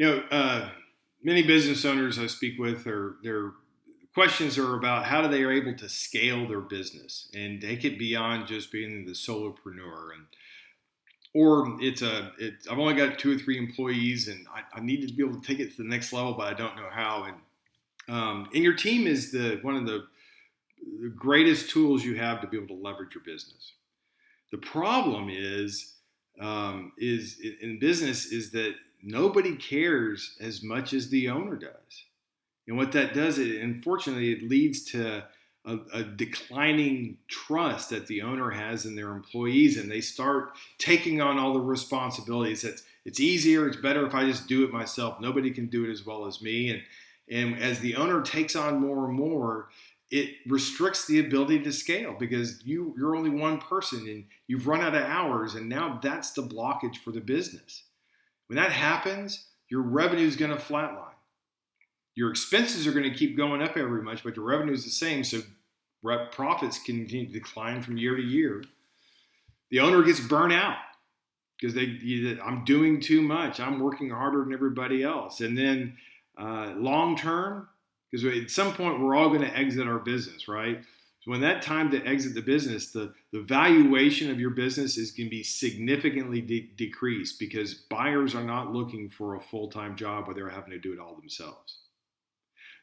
You know, many business owners I speak with are their questions are about how they are able to scale their business and take it beyond just being the solopreneur, and or I've only got 2 or 3 employees and I need to be able to take it to the next level, but I don't know how. And your team is the one of the greatest tools you have to be able to leverage your business. The problem is in business is that nobody cares as much as the owner does. And what that does, unfortunately, it leads to a declining trust that the owner has in their employees, and they start taking on all the responsibilities. It's easier, it's better if I just do it myself. Nobody can do it as well as me. And as the owner takes on more and more, it restricts the ability to scale because you're only one person and you've run out of hours, and now that's the blockage for the business. When that happens, your revenue is going to flatline. Your expenses are going to keep going up every month, but your revenue is the same, so profits continue to decline from year to year. The owner gets burnt out because I'm doing too much. I'm working harder than everybody else. And then long term, because at some point we're all going to exit our business, right? So when that time to exit the business, the valuation of your business is going to be significantly decreased because buyers are not looking for a full-time job where they're having to do it all themselves.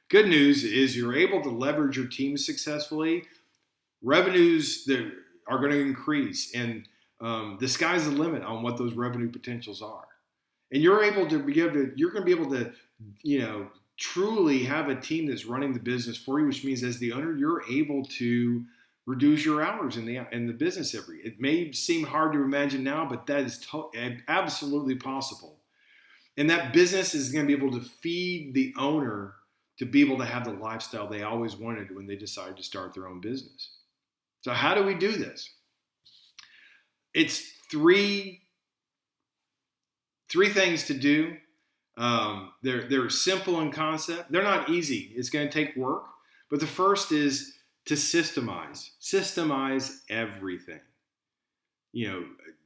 Good news is you're able to leverage your team successfully. Revenues that are going to increase, and the sky's the limit on what those revenue potentials are. And you're going to be able to, truly have a team that's running the business for you, which means as the owner, you're able to reduce your hours in the business It may seem hard to imagine now, but that is absolutely possible. And that business is going to be able to feed the owner to be able to have the lifestyle they always wanted when they decided to start their own business. So how do we do this? It's three things to do. They're simple in concept. They're not easy. It's going to take work. But the first is to systemize. Systemize everything.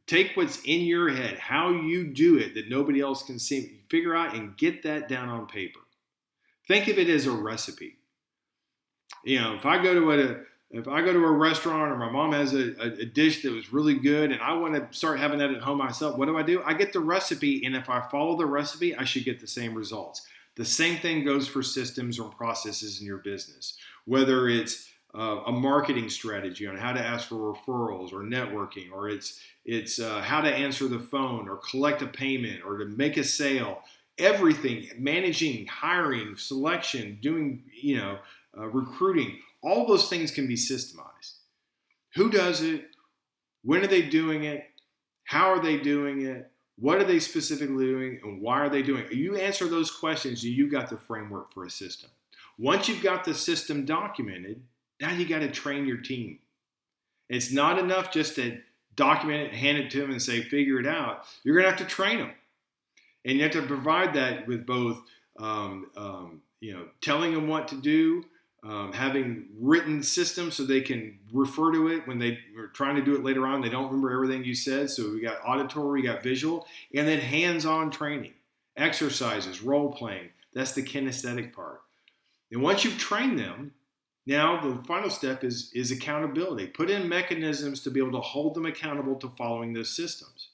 Take what's in your head, how you do it that nobody else can see. Figure out and get that down on paper. Think of it as a recipe. If I go to a restaurant or my mom has a dish that was really good and I want to start having that at home myself, what do? I get the recipe, and if I follow the recipe, I should get the same results. The same thing goes for systems or processes in your business, whether it's a marketing strategy on how to ask for referrals or networking, or it's how to answer the phone or collect a payment or to make a sale. Everything, managing, hiring, selection, doing, recruiting, all those things can be systemized. Who does it? When are they doing it? How are they doing it? What are they specifically doing? And why are they doing it? You answer those questions and you got the framework for a system. Once you've got the system documented, now you got to train your team. It's not enough just to document it, hand it to them and say, figure it out. You're going to have to train them. And you have to provide that with both, telling them what to do, having written systems so they can refer to it when they are trying to do it later on. They don't remember everything you said. So we got auditory, we got visual, and then hands-on training, exercises, role-playing. That's the kinesthetic part. And once you've trained them, now the final step is accountability. Put in mechanisms to be able to hold them accountable to following those systems.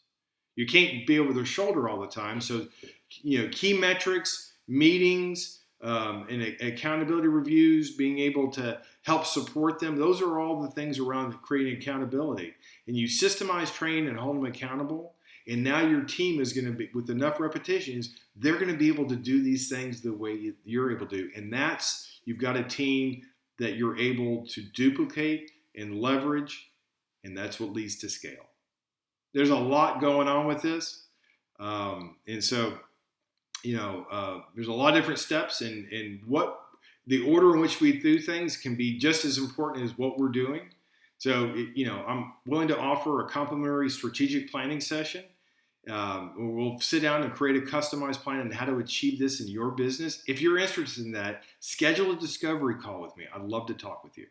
You can't be over their shoulder all the time. So, key metrics, meetings, and accountability reviews, being able to help support them. Those are all the things around creating accountability. And you systemize, train, and hold them accountable. And now your team is going to be, with enough repetitions, they're going to be able to do these things the way you're able to. And you've got a team that you're able to duplicate and leverage. And that's what leads to scale. There's a lot going on with this. And so, there's a lot of different steps, and what the order in which we do things can be just as important as what we're doing. So, I'm willing to offer a complimentary strategic planning session. We'll sit down and create a customized plan on how to achieve this in your business. If you're interested in that, schedule a discovery call with me. I'd love to talk with you.